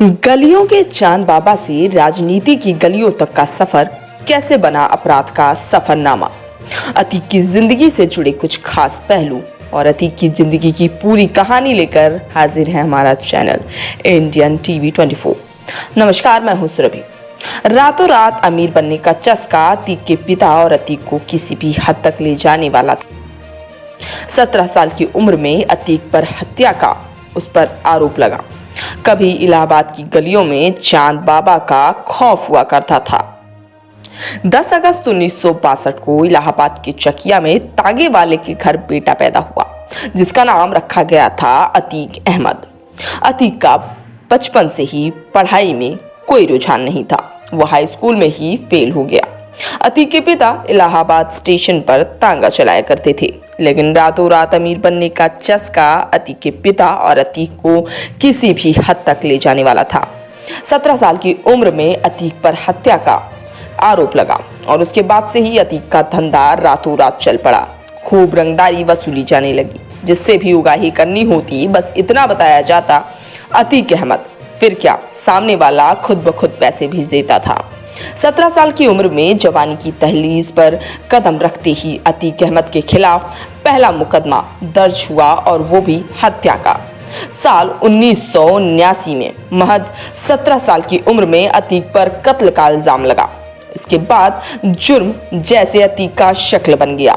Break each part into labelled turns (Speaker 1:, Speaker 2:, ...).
Speaker 1: गलियों के चांद बाबा से राजनीति की गलियों तक का सफर कैसे बना अपराध का सफरनामा। अतीक की जिंदगी से जुड़े कुछ खास पहलू और अतीक की जिंदगी की पूरी कहानी लेकर हाजिर है हमारा चैनल इंडियन टीवी 24। नमस्कार, मैं हूं सुरभि। रातों रात अमीर बनने का चस्का अतीक के पिता और अतीक को किसी भी हद तक ले जाने वाला था। 17 साल की उम्र में अतीक पर हत्या का उस पर आरोप लगा। कभी इलाहाबाद की गलियों में चांद बाबा का खौफ हुआ करता था। 10 अगस्त 1962 को इलाहाबाद के चकिया में तागे वाले के घर बेटा पैदा हुआ, जिसका नाम रखा गया था अतीक अहमद। अतीक का बचपन से ही पढ़ाई में कोई रुझान नहीं था, वो हाई स्कूल में ही फेल हो गया। अतीक के पिता इलाहाबाद स्टेशन पर तांगा चलाया करते थे, लेकिन रातों रात अमीर बनने का चस्का अतीक के पिता और अतीक को किसी भी हद तक ले जाने वाला था। 17 साल की उम्र में अतीक पर हत्या का आरोप लगा और उसके बाद से ही अतीक का धंधा रातों रात चल पड़ा। खूब रंगदारी वसूली जाने लगी, जिससे भी उगाही करनी होती बस इतना बताया जाता, अतीक अहमद। फिर क्या, सामने वाला खुद ब खुद पैसे भेज देता था। 17 साल की उम्र में जवानी की दहलीज पर कदम रखते ही अतीक अहमद के खिलाफ पहला मुकदमा दर्ज हुआ, और वो भी हत्या का। साल 1979 में महज 17 साल की उम्र में अतीक पर कत्ल का इल्जाम लगा। इसके बाद जुर्म जैसे अतीक का शक्ल बन गया।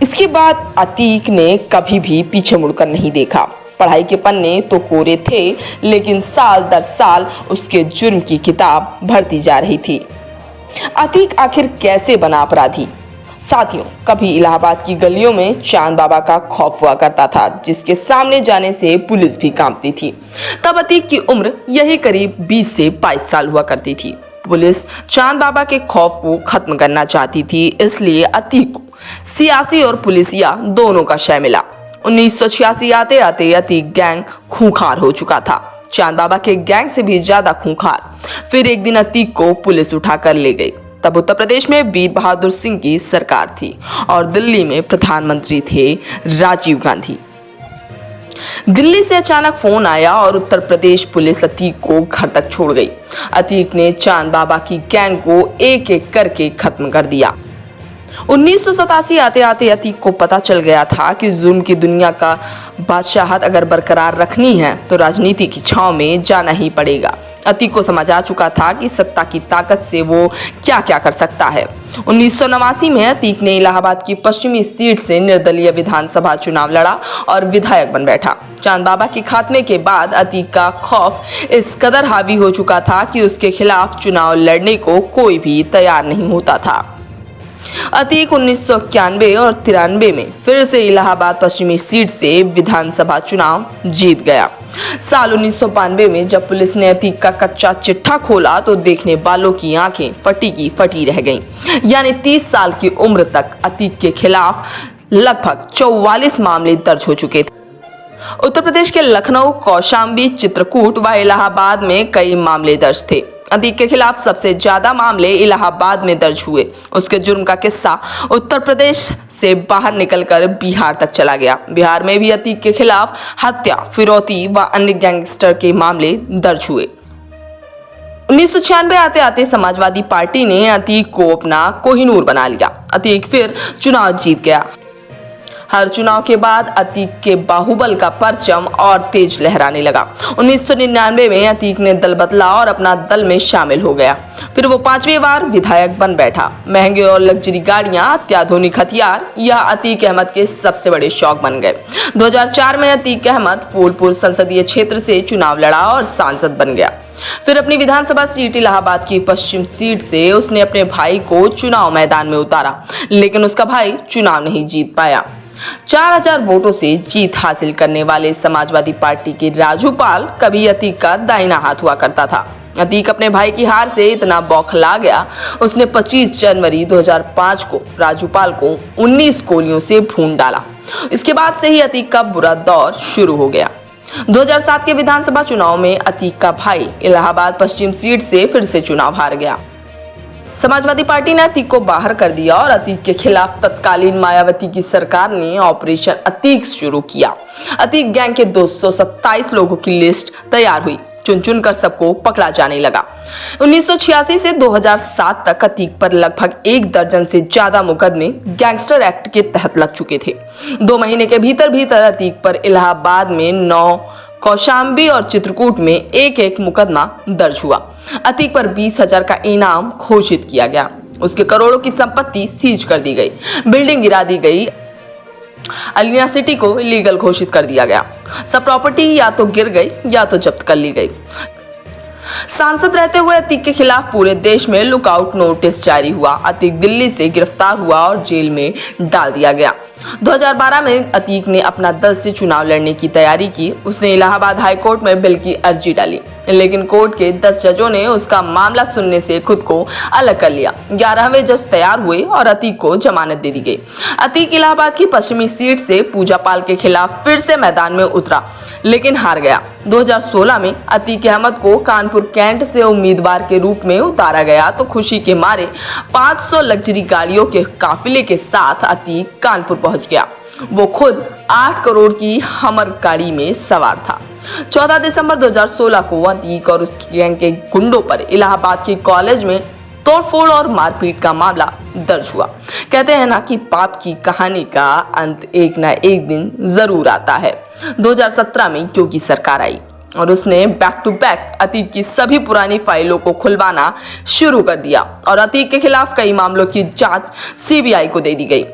Speaker 1: इसके बाद अतीक ने कभी भी पीछे मुड़कर नहीं देखा। पढ़ाई के पन्ने तो कोरे थे, लेकिन साल दर साल उसके जुर्म की किताब बढ़ती जा रही थी। अतीक आखिर कैसे बना अपराधी? साथियों, कभी इलाहाबाद की गलियों में चांद बाबा का खौफ हुआ करता था, जिसके सामने जाने से पुलिस भी कांपती थी। तब अतीक की उम्र यही करीब 20 से 22 साल हुआ करती थी। पुलिस चांद बाबा के खौफ को खत्म करना चाहती थी, इसलिए अतीक को सियासी और पुलिसिया दोनों का शय मिला। 1986 आते आते अतीक गैंग खूंखार हो चुका था, चांद बाबा के गैंग से भी ज्यादा खूंखार। फिर एक दिन अतीक को पुलिस उठाकर ले गई। तब उत्तर प्रदेश में वीर बहादुर सिंह की सरकार थी और दिल्ली में प्रधानमंत्री थे राजीव गांधी। दिल्ली से अचानक फोन आया और उत्तर प्रदेश पुलिस अतीक को घर तक छोड़ गई। अतीक ने चांद बाबा की गैंग को एक एक करके खत्म कर दिया। 1987 आते आते अतीक को पता चल गया था कि जुल्म की दुनिया का बादशाहत अगर बरकरार रखनी है तो राजनीति की छांव में जाना ही पड़ेगा। अतीक को समझ आ चुका था कि सत्ता की ताकत से वो क्या क्या कर सकता है। 1989 में अतीक ने इलाहाबाद की पश्चिमी सीट से निर्दलीय विधानसभा चुनाव लड़ा और विधायक बन बैठा। चांद बाबा के खात्मे के बाद अतीक का खौफ इस कदर हावी हो चुका था कि उसके खिलाफ चुनाव लड़ने को कोई भी तैयार नहीं होता था। अतीक 1991 और 93 में फिर से इलाहाबाद पश्चिमी सीट से विधानसभा चुनाव जीत गया। साल 1992 में जब पुलिस ने अतीक का कच्चा चिट्ठा खोला तो देखने वालों की आंखें फटी की फटी रह गईं। यानी 30 साल की उम्र तक अतीक के खिलाफ लगभग 44 मामले दर्ज हो चुके थे। उत्तर प्रदेश के लखनऊ, कौशाम्बी, चित्रकूट व इलाहाबाद में कई मामले दर्ज थे। अतीक के खिलाफ सबसे ज्यादा मामले इलाहाबाद में दर्ज हुए। उसके जुर्म का किस्सा उत्तर प्रदेश से बाहर निकलकर बिहार तक चला गया। बिहार में भी अतीक के खिलाफ हत्या, फिरौती व अन्य गैंगस्टर के मामले दर्ज हुए। 1996 आते आते समाजवादी पार्टी ने अतीक को अपना कोहिनूर बना लिया। अतीक फिर चुनाव जीत गया। हर चुनाव के बाद अतीक के बाहुबल का परचम और तेज लहराने लगा। 1999 में अतीक ने दल बदला और अपना दल में शामिल हो गया। फिर वो 5वीं बार विधायक बन बैठा। महंगे और लग्जरी गाड़ियां, अत्याधुनिक हथियार, यह अतीक अहमद के सबसे बड़े शौक बन गए। 2004 में अतीक अहमद फूलपुर संसदीय क्षेत्र से चुनाव लड़ा और सांसद बन गया। फिर अपनी विधानसभा सीट इलाहाबाद की पश्चिम सीट से उसने अपने भाई को चुनाव मैदान में उतारा, लेकिन उसका भाई चुनाव नहीं जीत पाया। 4000 वोटों से जीत हासिल करने वाले समाजवादी पार्टी के राजूपाल कभी अतीक का दाहिना हाथ हुआ करता था। अतीक अपने भाई की हार से इतना बौखला गया, उसने 25 जनवरी 2005 को राजूपाल को 19 गोलियों से भून डाला। इसके बाद से ही अतीक का बुरा दौर शुरू हो गया। 2007 के विधानसभा चुनाव में अतीक का भाई इलाहाबाद पश्चिम सीट से फिर से चुनाव हार गया। समाजवादी पार्टी ने अतीक को बाहर कर दिया और अतीक के खिलाफ तत्कालीन मायावती की सरकार ने ऑपरेशन अतीक शुरू किया। अतीक गैंग के 227 लोगों की लिस्ट तैयार हुई। चुन चुन कर सबको पकड़ा जाने लगा। 1986 से 2007 तक अतीक पर लगभग 1 दर्जन से ज्यादा मुकदमे गैंगस्टर एक्ट के तहत लग चुके थे। 2 महीने के भीतर अतीक पर इलाहाबाद में 9, कौशाम्बी और चित्रकूट में एक मुकदमा दर्ज हुआ। अतीक पर 20,000 का इनाम घोषित किया गया। उसके करोड़ों की संपत्ति सीज कर दी गई, बिल्डिंग गिरा दी गई, अलिया सिटी को इलीगल घोषित कर दिया गया। सब प्रॉपर्टी या तो गिर गई या तो जब्त कर ली गई। सांसद रहते हुए अतीक के खिलाफ पूरे देश में लुकआउट नोटिस जारी हुआ। अतीक दिल्ली से गिरफ्तार हुआ और जेल में डाल दिया गया। 2012 में अतीक ने अपना दल से चुनाव लड़ने की तैयारी की। उसने इलाहाबाद हाई कोर्ट में बिल की अर्जी डाली, लेकिन कोर्ट के 10 जजों ने उसका मामला सुनने से खुद को अलग कर लिया। 11वें जज तैयार हुए और अतीक को जमानत दे दी गई। अतीक इलाहाबाद की पश्चिमी सीट से पूजा पाल के खिलाफ फिर से मैदान में उतरा, लेकिन हार गया। 2016 में अतीक अहमद को कानपुर कैंट से उम्मीदवार के रूप में उतारा गया तो खुशी के मारे 500 लग्जरी गाड़ियों के काफिले के साथ अतीक कानपुर पहुंच गया। वो खुद 8 करोड़ की हमर गाड़ी में सवार था। 14 दिसंबर 2016 को अतीक और उसकी गैंग के गुंडों पर इलाहाबाद के कॉलेज में तोड़फोड़ और मारपीट का मामला दर्ज हुआ। कहते हैं ना कि पाप की कहानी का अंत एक ना एक दिन जरूर आता है। 2017 में योगी सरकार आई और उसने बैक टू बैक अतीक की सभी पुरानी फाइलों को खुलवाना शुरू कर दिया और अतीक के खिलाफ कई मामलों की जांच सीबीआई को दे दी गई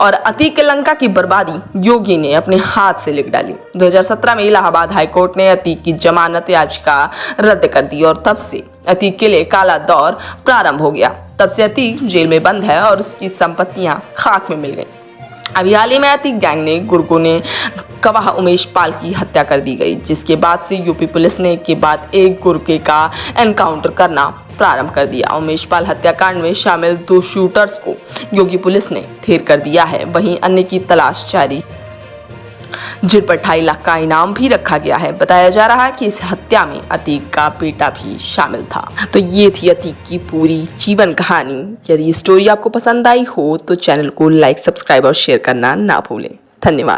Speaker 1: और अतीक के लंका की बर्बादी योगी ने अपने हाथ से लिख डाली। 2017 में इलाहाबाद हाई कोर्ट ने अतीक की जमानत याचिका रद्द कर दी और तब से अतीक के लिए काला दौर प्रारंभ हो गया। तब से अतीक जेल में बंद है और उसकी संपत्तियां खाक में मिल गई। अभी हाल ही में अतीक गैंग ने गुर्गोने गवाह उमेश पाल की हत्या कर दी गई, जिसके बाद से यूपी पुलिस ने एक के बाद एक गुर्गे का एनकाउंटर करना प्रारंभ कर दिया। उमेश पाल हत्याकांड में शामिल 2 शूटर्स को योगी पुलिस ने ढेर कर दिया है, वहीं अन्य की तलाश जारी, जिन पर 2.5 लाख का इनाम भी रखा गया है। बताया जा रहा है कि इस हत्या में अतीक का बेटा भी शामिल था। तो ये थी अतीक की पूरी जीवन कहानी। यदि ये स्टोरी आपको पसंद आई हो तो चैनल को लाइक, सब्सक्राइब और शेयर करना ना भूलें। धन्यवाद।